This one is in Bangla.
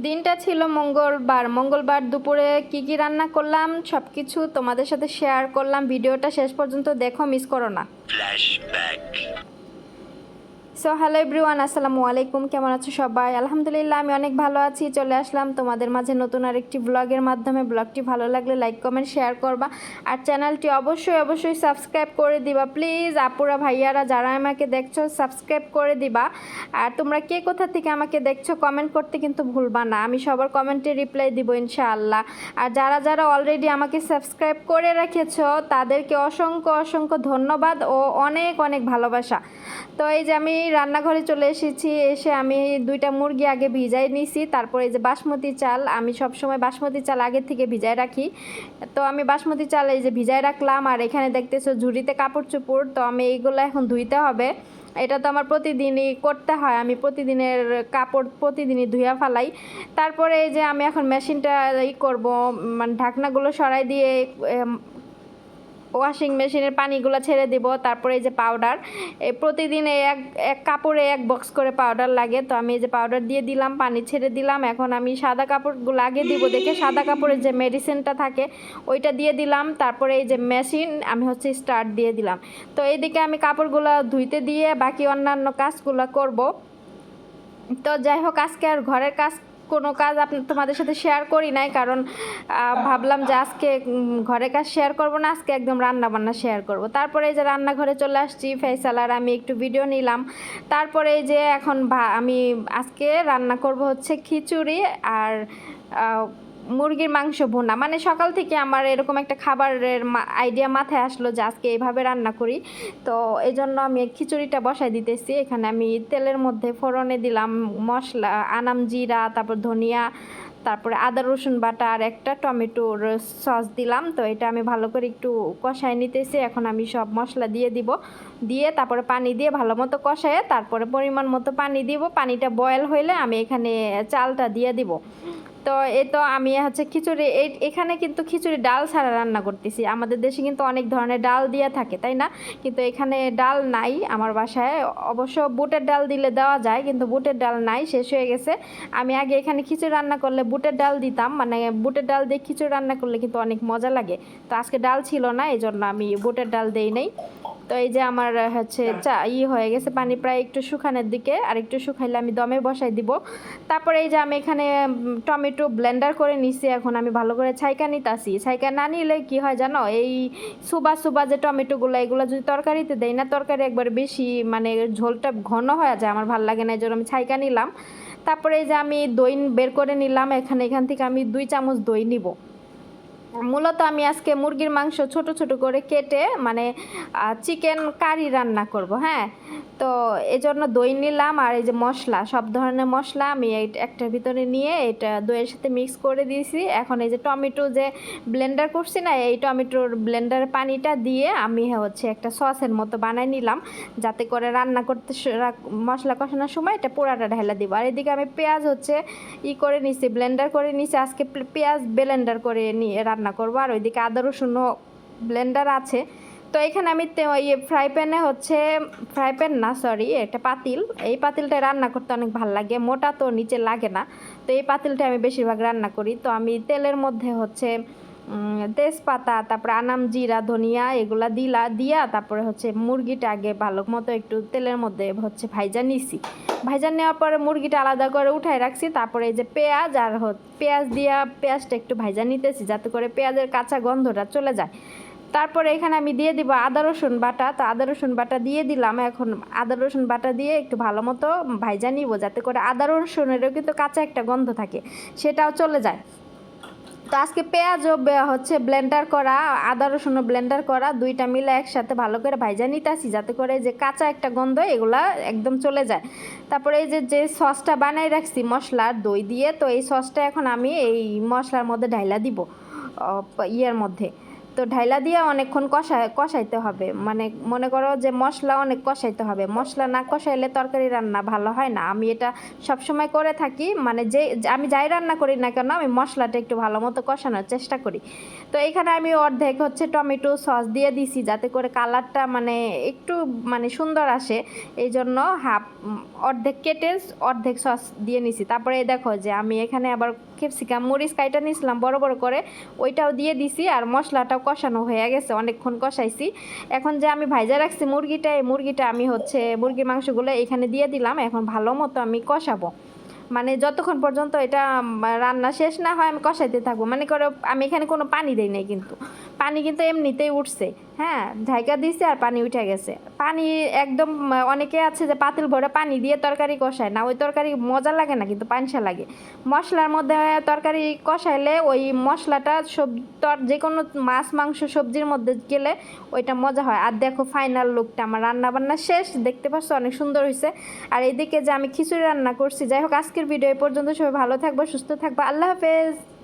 দিনটা ছিল মঙ্গলবার দুপুরে কি কি রান্না করলাম সব কিছু তোমাদের সাথে শেয়ার করলাম। ভিডিওটা শেষ পর্যন্ত দেখো, মিস করো না। ফ্ল্যাশব্যাক। সো হ্যালো এভরিওয়ান, আসসালামু আলাইকুম। কেমন আছো সবাই? আলহামদুলিল্লাহ আমি অনেক ভালো আছি। চলে আসলাম তোমাদের মাঝে নতুন আরেকটি ব্লগের মাধ্যমে। ব্লগটি ভালো লাগলে লাইক কমেন্ট শেয়ার করবা, আর চ্যানেলটি অবশ্যই সাবস্ক্রাইব করে দিবা প্লিজ। আপুরা ভাইয়ারা যারা আমাকে দেখছো সাবস্ক্রাইব করে দিবা। আর তোমরা কে কোথা থেকে আমাকে দেখছো কমেন্ট করতে কিন্তু ভুলবা না, আমি সবার কমেন্টে রিপ্লাই দিব ইনশাআল্লাহ। আর যারা যারা অলরেডি আমাকে সাবস্ক্রাইব করে রেখেছো তাদেরকে অসংখ্য ধন্যবাদ ও অনেক অনেক ভালোবাসা। তো এই যে আমি রান্নাঘরে চলে এসেছি, এসে আমি 2টা মুরগি আগে ভিজাই নিছি। তারপরে এই যে বাসমতি চাল, আমি সব সময় বাসমতি চাল আগে থেকে ভিজায় রাখি। তো আমি বাসমতি চাল এই যে ভিজায় রাখলাম। আর এখানে দেখতেছো ঝুড়িতে কাপড় চোপড়, তো আমি এইগুলো এখন ধুইতে হবে। এটা তো আমার প্রতিদিনই করতে হয়, আমি প্রতিদিনের কাপড় প্রতিদিনই ধুইয়া ফালাই। তারপরে এই যে আমি এখন মেশিনটা করব, মানে ঢাকনাগুলো সরাই দিয়ে ওয়াশিং মেশিনের পানিগুলো ছেড়ে দিব। তারপরে এই যে পাউডার, এই প্রতিদিন এক এক কাপড়ে 1 বক্স করে পাউডার লাগে। তো আমি এই যে পাউডার দিয়ে দিলাম, পানি ছেড়ে দিলাম। এখন আমি সাদা কাপড়গুলো আগে দিব দেখে সাদা কাপড়ের যে মেডিসিনটা থাকে ওইটা দিয়ে দিলাম। তারপরে এই যে মেশিন আমি স্টার্ট দিয়ে দিলাম। তো এইদিকে আমি কাপড়গুলো ধুইতে দিয়ে বাকি অন্যান্য কাজগুলো করব। তো যাই হোক, আজকে আর ঘরের কাজ কোনো কাজ তোমাদের সাথে শেয়ার করি নাই, কারণ ভাবলাম যে আজকে ঘরের কাজ শেয়ার করব না, আজকে একদম রান্না বান্না শেয়ার করব। তারপরে এই যে রান্নাঘরে চলে আসছি, ফেসাল আর আমি একটু ভিডিও নিলাম। তারপরে এই যে এখন আমি আজকে রান্না করব খিচুড়ি আর মুরগির মাংস ভুনা। মানে সকাল থেকে আমার এরকম একটা খাবারের আইডিয়া মাথায় আসলো যে আজকে এইভাবে রান্না করি। তো এই জন্য আমি খিচুড়িটা বসাই দিতেছি। এখানে আমি তেলের মধ্যে ফোড়নে দিলাম মশলা, আনাম জিরা, তারপর ধনিয়া, তারপরে আদা রসুন বাটা আর একটা টমেটোর সস দিলাম। তো এটা আমি ভালো করে একটু কষায় নিতেছি। এখন আমি সব মশলা দিয়ে দিব, দিয়ে তারপরে পানি দিয়ে ভালো মতো কষায় তারপরে পরিমাণ মতো পানি দিব। পানিটা বয়েল হইলে আমি এখানে চালটা দিয়ে দিব। তো তো আমি খিচুড়ি এখানে কিন্তু খিচুড়ি ডাল ছাড়া রান্না করতেছি। আমাদের দেশে কিন্তু অনেক ধরনের ডাল দিয়ে থাকে, তাই না? কিন্তু এখানে ডাল নাই আমার বাসায়। অবশ্য বুটের ডাল দিলে দেওয়া যায়, কিন্তু বুটের ডাল নাই, শেষ হয়ে গেছে। আমি আগে এখানে খিচুড়ি রান্না করলে বুটের ডাল দিতাম, মানে বুটের ডাল দিয়ে খিচুড়ি রান্না করলে কিন্তু অনেক মজা লাগে। তো আজকে ডাল ছিল না, এই জন্য আমি বুটের ডাল দেই নাই। তো এই যে আমার চা হয়ে গেছে, পানি প্রায় একটু শুকানোর দিকে, আর একটু শুকাইলে আমি দমে বসাই দিব। তারপরে এই যে আমি এখানে টমেটো ব্লেন্ডার করে নিছি। এখন আমি ভালো করে ছাইকা নিতেছি। ছাইকা না নিলে কি হয় জানো, এই সুবা যে টমেটোগুলো, এগুলো যদি তরকারিতে দেই না, তরকারি একবার বেশি মানে ঝোলটা ঘন হয়ে যায়, আমার ভালো লাগে না, এই জন্য আমি ছাইকা নিলাম। তারপরে এই যে আমি দই বের করে নিলাম। এখান থেকে আমি 2 চামচ দই নিব। মূলত আমি আজকে মুরগির মাংস ছোট ছোট করে কেটে মানে চিকেন কারি রান্না করব। হ্যাঁ, তো এজন্য দই নিলাম। আর এই যে মশলা, সব ধরনের মশলা আমি একটার ভিতরে নিয়ে এটা দইয়ের সাথে মিক্স করে দিয়েছি। এখন এই যে টমেটো যে ব্লেন্ডার করছি না, এই টমেটোর ব্লেন্ডারের পানিটা দিয়ে আমি একটা সসের মতো বানাই নিলাম, যাতে করে রান্না করতে মশলা কষানোর সময় এটা পোড়াটা ঢেলা দিব। আর এদিকে আমি পেঁয়াজ করে নিছি, ব্লেন্ডার করে নিছি। আজকে পেঁয়াজ ব্লেন্ডার করে নিয়ে রান্না করবো। আর ওইদিকে আদা রসুনও ব্লেন্ডার আছে। তো এখানে আমি ফ্রাই প্যান না, সরি, একটা পাতিল। এই পাতিলটায় রান্না করতে অনেক ভালো লাগে, মোটা তো নিচে লাগে না। তো এই পাতিলটা আমি বেশিরভাগ রান্না করি। তো আমি তেলের মধ্যে তেজপাতা, তারপরে আনাম জিরা ধনিয়া এগুলা দিয়া তারপরে মুরগিটা আগে ভালো মতো একটু তেলের মধ্যে ভাইজা নিছি। ভাইজা নেওয়ার পরে মুরগিটা আলাদা করে উঠাই রাখছি। তারপরে এই যে পেঁয়াজ আর পেঁয়াজটা একটু ভাইজা নিতেছি, যাতে করে পেঁয়াজের কাঁচা গন্ধটা চলে যায়। তারপরে এখানে আমি দিয়ে দিব আদা রসুন বাটা। তো আদা রসুন বাটা দিয়ে দিলাম। এখন আদা রসুন বাটা দিয়ে একটু ভালো মতো ভাইজা নিব, যাতে করে আদা রসুনেরও কিন্তু কাঁচা একটা গন্ধ থাকে, সেটাও চলে যায়। তো আজকে পেঁয়াজও ব্লেন্ডার করা, আদা রসুনও ব্লেন্ডার করা, দুইটা মিলে একসাথে ভালো করে ভাইজা নিতেছি, যাতে করে যে কাঁচা একটা গন্ধ এগুলা একদম চলে যায়। তারপরে এই যে সসটা বানাই রাখছি মশলার দই দিয়ে, তো এই সসটা এখন আমি এই মশলার মধ্যে ঢাইলা দিব ইয়ের মধ্যে। তো ঢাইলা দিয়ে অনেকক্ষণ কষাইতে হবে, মানে মনে করো যে মশলা অনেক কষাইতে হবে, মশলা না কষাইলে তরকারি রান্না ভালো হয় না। আমি এটা সবসময় করে থাকি, মানে আমি যাই রান্না করি না কেন আমি মশলাটা একটু ভালো মতো কষানোর চেষ্টা করি। তো এখানে আমি অর্ধেক হচ্ছে টমেটো সস দিয়ে দিছি, যাতে করে কালারটা মানে একটু মানে সুন্দর আসে, এই জন্য অর্ধেক কেটে অর্ধেক সস দিয়ে নিছি। তারপরে এই দেখো যে আমি এখানে আবার ক্যাপসিকাম মরিচ কাইটা নিয়েছিলাম বড় বড় করে, ওইটাও দিয়ে দিছি। আর মশলাটাও কষানো হয়ে গেছে, অনেকক্ষণ কষাইছি। এখন যে আমি ভাইজা রাখছি মুরগিটা, এই মুরগিটা আমি হচ্ছে মুরগির মাংসগুলো এখানে দিয়ে দিলাম। এখন ভালো মতো আমি কষাবো, মানে যতক্ষণ পর্যন্ত এটা রান্না শেষ না হয় আমি কষাইতে থাকবো। মানে করো আমি এখানে কোনো পানি দেই নাই, কিন্তু পানি কিন্তু এমনিতেই উঠছে, হ্যাঁ ঢাকা দিয়েছে আর পানি উঠে গেছে। পানি একদম অনেকে আছে যে পাতিল ভরে পানি দিয়ে তরকারি কষায় না, ওই তরকারি মজা লাগে না, কিন্তু পানসা লাগে। মশলার মধ্যে তরকারি কষাইলে ওই মশলাটা যে কোনো মাছ মাংস সবজির মধ্যে গেলে ওইটা মজা হয়। আর দেখো ফাইনাল লুকটা, আমার রান্না বান্না শেষ, দেখতে পাচ্ছ অনেক সুন্দর হয়েছে। আর এইদিকে যে আমি খিচুড়ি রান্না করছি। যাই হোক, আজকের ভিডিও এই পর্যন্ত। সবাই ভালো থাকবো, সুস্থ থাকবো, আল্লাহ হাফেজ।